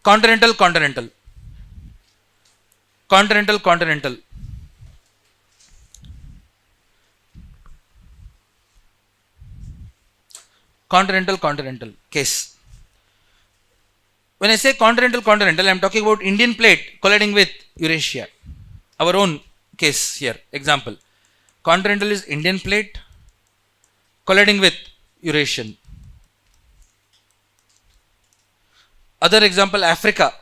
Continental-Continental. Continental-Continental. Continental-Continental case. When I say Continental-Continental, I am talking about Indian plate colliding with Eurasia. Our own case here. Example. Continental is Indian plate colliding with Eurasian. Other example, Africa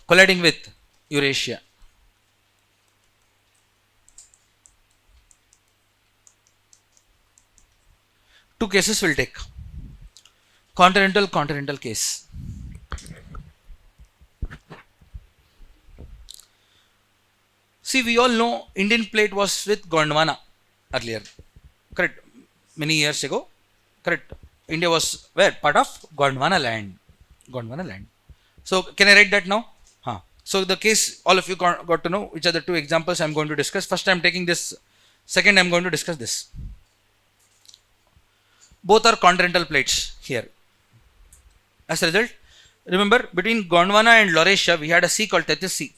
colliding with Eurasia. Two cases will take. Continental-Continental case. See, we all know Indian plate was with Gondwana earlier. Correct. Many years ago. Correct. India was where? Part of Gondwana land. Gondwana land. So, can I write that now? So, the case, all of you got to know which are the two examples I am going to discuss. First, I am taking this. Second, I am going to discuss this. Both are continental plates here. As a result, remember, between Gondwana and Laurasia, we had a sea called Tethys Sea.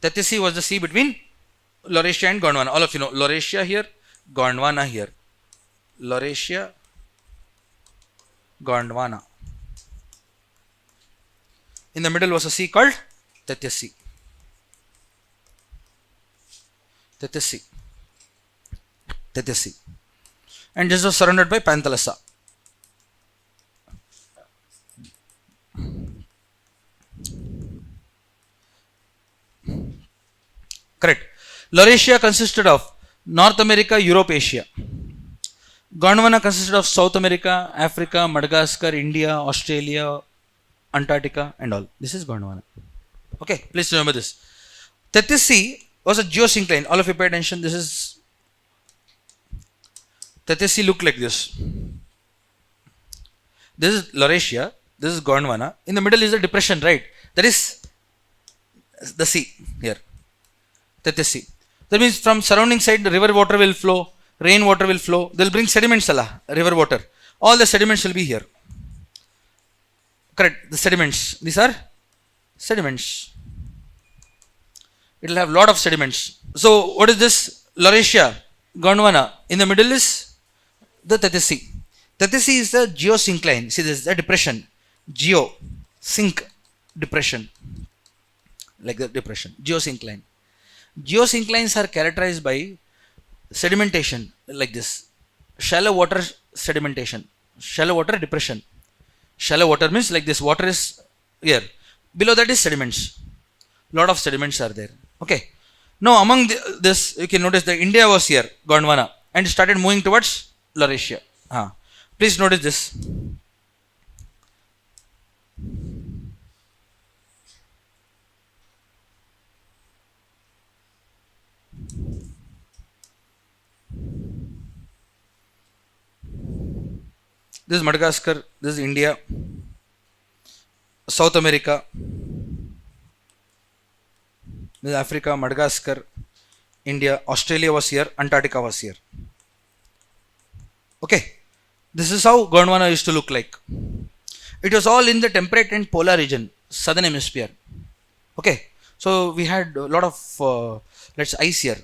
Tethys Sea was the sea between Laurasia and Gondwana. All of you know, Laurasia here, Gondwana here. Laurasia, Gondwana. In the middle was a sea called Tethys Sea. Tethys Sea. Tethys Sea. And this was surrounded by Panthalassa. Correct. Laurasia consisted of North America, Europe, Asia. Gondwana consisted of South America, Africa, Madagascar, India, Australia, Antarctica and all. This is Gondwana. Okay, please remember this. Tethys Sea was a geosyncline. All of you pay attention. This is Tethys Sea look like this. This is Laurasia. This is Gondwana. In the middle is a depression, right? That is the sea here. Tethys Sea. That means from surrounding side the river water will flow, rain water will flow. They will bring sediments, river water. All the sediments will be here. Correct. The sediments. These are sediments. It will have lot of sediments. So what is this? Laurasia, Gondwana. In the middle is the Tethys Sea. Tethys Sea is the geosyncline. See, this is the depression. Geo, sink, depression. Like the depression. Geosyncline. Geosynclines are characterized by sedimentation like this. Shallow water sedimentation. Shallow water depression. Shallow water means like this. Water is here. Below that is sediments. Lot of sediments are there. Okay. Now among this, you can notice that India was here, Gondwana, and started moving towards Laurasia. Please notice this. This is Madagascar, this is India, South America, this is Africa, Madagascar, India, Australia was here, Antarctica was here. Okay, this is how Gondwana used to look like. It was all in the temperate and polar region, southern hemisphere. Okay, so we had a lot of let's ice here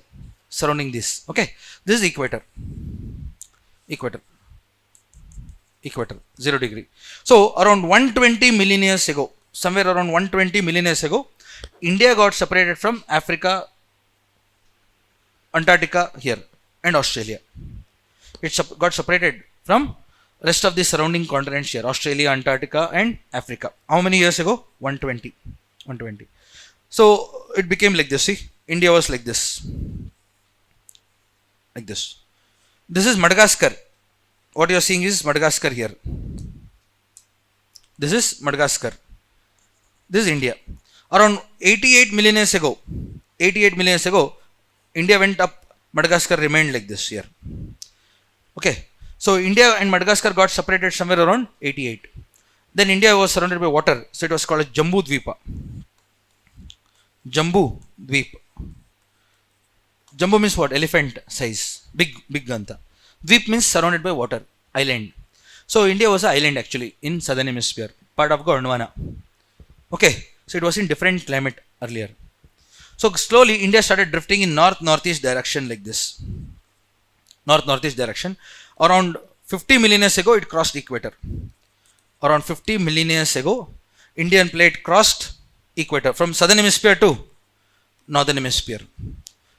surrounding this. Okay, this is equator. Equator. 0 degree. So around 120 million years ago, somewhere around 120 million years ago, India got separated from Africa, Antarctica here and Australia. It got separated from rest of the surrounding continents here, Australia, Antarctica and Africa. How many years ago? 120. So it became like this. See, India was like this. Like this. This is Madagascar. What you are seeing is Madagascar here. This is Madagascar. This is India. Around 88 million years ago, India went up, Madagascar remained like this here. Okay. So India and Madagascar got separated somewhere around 88. Then India was surrounded by water. So it was called as Jambu Dvipa. Jambu Dvip. Jambu means what? Elephant size. Big Ganta. Dvip means surrounded by water. Island. So India was an island actually in southern hemisphere. part of Gondwana. Okay, so it was in different climate earlier. So slowly India started drifting in north-northeast direction like this. North-northeast direction. Around 50 million years ago, it crossed equator. Around 50 million years ago, Indian plate crossed equator from southern hemisphere to northern hemisphere.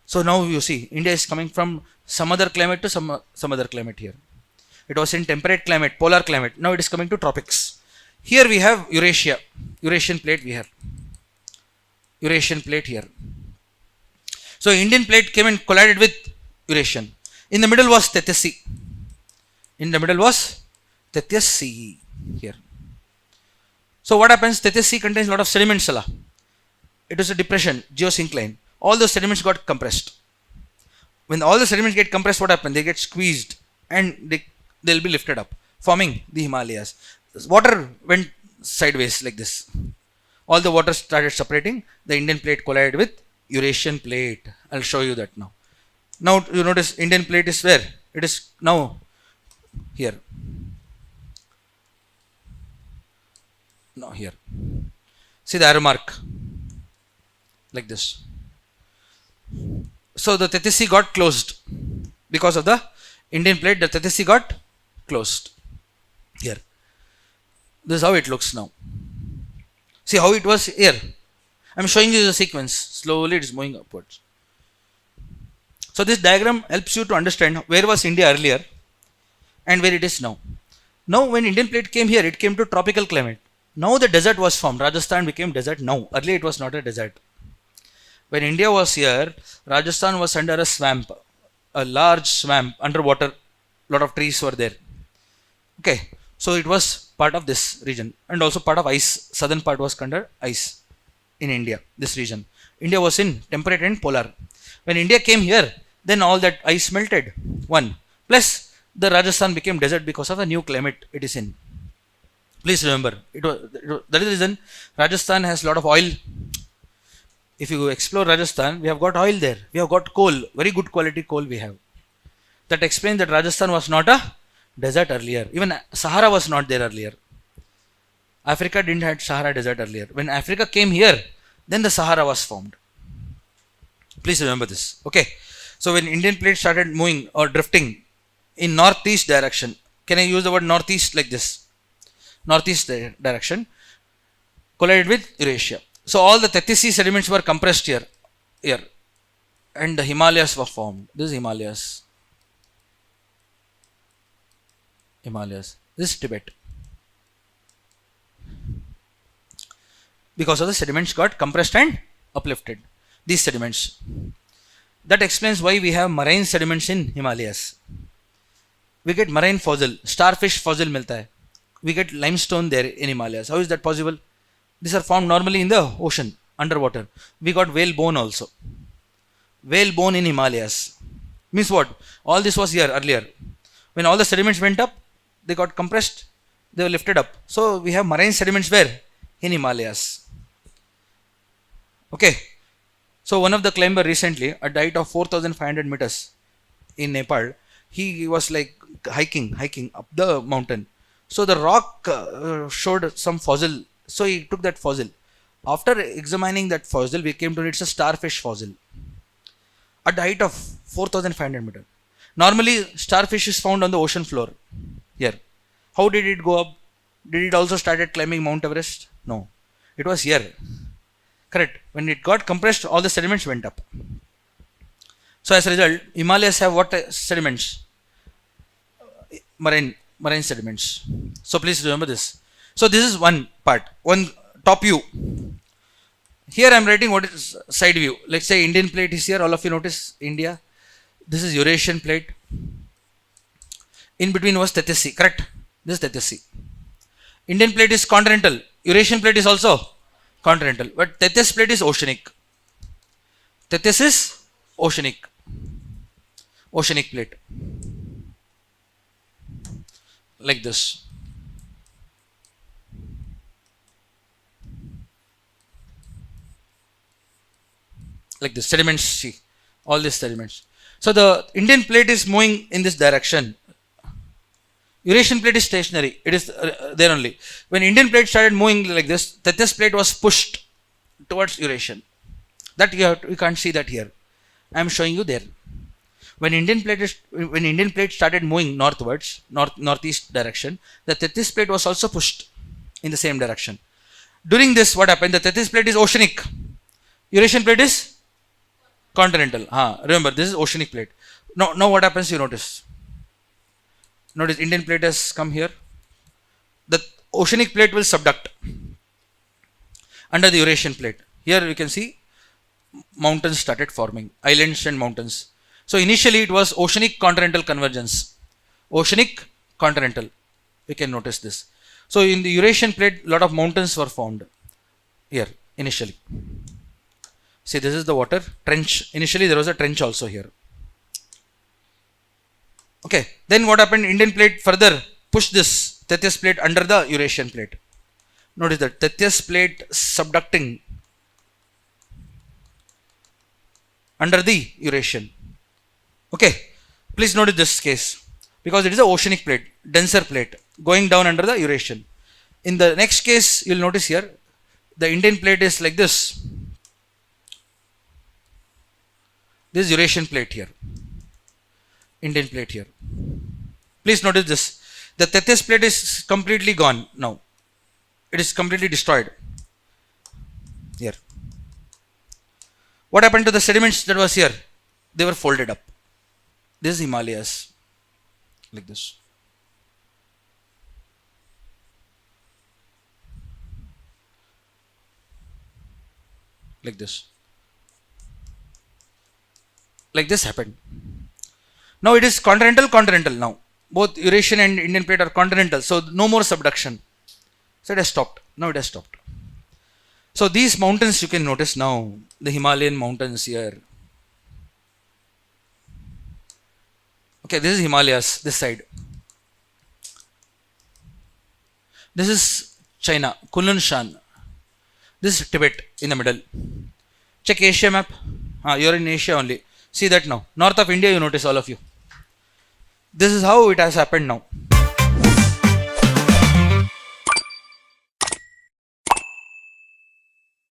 So now you see, India is coming from some other climate to some other climate here. It was in temperate climate, polar climate. Now it is coming to tropics. Here we have Eurasia, Eurasian plate we have. Eurasian plate here. So Indian plate came and collided with Eurasian. In the middle was Tethys Sea. In the middle was Tethys Sea here. So what happens? Tethys Sea contains a lot of sediments. It was a depression, geosyncline. All those sediments got compressed. When all the sediments get compressed, what happens? They get squeezed and they'll be lifted up, forming the Himalayas. Water went sideways like this. All the water started separating. The Indian plate collided with Eurasian plate. I'll show you that now. Now you notice Indian plate is where? It is now here. No, here. See the arrow mark like this. So the Tethys Sea got closed because of the Indian plate. The Tethys Sea got closed here. This is how it looks now. See how it was here. I'm showing you the sequence. Slowly it is moving upwards. So this diagram helps you to understand where was India earlier and where it is now. Now when Indian plate came here, it came to tropical climate. Now the desert was formed. Rajasthan became desert now. Earlier it was not a desert. When India was here, Rajasthan was under a swamp. A large swamp, underwater. Lot of trees were there. Okay. So it was part of this region and also part of ice. Southern part was under ice in India, this region. India was in temperate and polar. When India came here, then all that ice melted. One. Plus the Rajasthan became desert because of the new climate it is in. Please remember, that is the reason Rajasthan has a lot of oil. If you explore Rajasthan, we have got oil there. We have got coal, very good quality coal we have. That explains that Rajasthan was not a desert earlier. Even Sahara was not there earlier. Africa didn't have Sahara desert earlier. When Africa came here, then the Sahara was formed. Please remember this. Okay. So when Indian plate started moving or drifting in northeast direction, can I use the word northeast like this? Northeast direction, collided with Eurasia. So all the Tethys Sea sediments were compressed here, and the Himalayas were formed. This is Himalayas. This is Tibet. Because of the sediments got compressed and uplifted. These sediments. That explains why we have marine sediments in Himalayas. We get marine fossil, starfish fossil milta hai. We get limestone there in Himalayas. How is that possible? These are found normally in the ocean, underwater. We got whale bone also. Whale bone in Himalayas. Means what? All this was here earlier. When all the sediments went up, they got compressed, they were lifted up. So we have marine sediments where? In Himalayas. Okay. So one of the climber recently, at the height of 4,500 meters in Nepal, he was like hiking up the mountain. So the rock showed some fossil. So he took that fossil. After examining that fossil, we came to know it's a starfish fossil. At the height of 4,500 meters. Normally, starfish is found on the ocean floor. Here. How did it go up? Did it also started climbing Mount Everest? No. It was here. Correct. When it got compressed, all the sediments went up. So as a result, Himalayas have what sediments? Marine sediments. So please remember this. So this is one part, one top view. Here I am writing what is side view. Let's say Indian plate is here. All of you notice India. This is Eurasian plate. In between was Tethys Sea. Correct. This is Tethys Sea. Indian plate is continental. Eurasian plate is also continental. But Tethys plate is oceanic. Tethys is oceanic. Oceanic plate. Like this. Like the sediments, see, all these sediments. So the Indian plate is moving in this direction. Eurasian plate is stationary. It is there only. When Indian plate started moving like this, Tethys plate was pushed towards Eurasian. That you can't see that here. I am showing you there. When Indian plate started moving northwards, northeast direction, the Tethys plate was also pushed in the same direction. During this, what happened? The Tethys plate is oceanic. Eurasian plate is continental. Remember, this is oceanic plate. Now what happens? You notice. Notice Indian plate has come here. The oceanic plate will subduct under the Eurasian plate. Here you can see mountains started forming, islands and mountains. So initially it was oceanic continental convergence. Oceanic continental. You can notice this. So in the Eurasian plate, a lot of mountains were formed here initially. See, this is the water trench. Initially there was a trench also here. Okay, then what happened? Indian plate further pushed this Tethys plate under the Eurasian plate. Notice that Tethys plate subducting under the Eurasian. Okay, please notice this case because it is an oceanic plate, denser plate going down under the Eurasian. In the next case, you will notice here the Indian plate is like this. This is Eurasian plate here. Indian plate here. Please notice this. The Tethys plate is completely gone now. It is completely destroyed. Here. What happened to the sediments that was here? They were folded up. This is Himalayas. Like this. Like this. Like this happened. Now it is continental now. Both Eurasian and Indian plate are continental. So no more subduction. So it has stopped. Now it has stopped. So these mountains you can notice now. The Himalayan mountains here. Okay, this is Himalayas, this side. This is China, Kunlun Shan. This is Tibet in the middle. Check Asia map. You are in Asia only. See that now. North of India, you notice all of you. This is how it has happened now.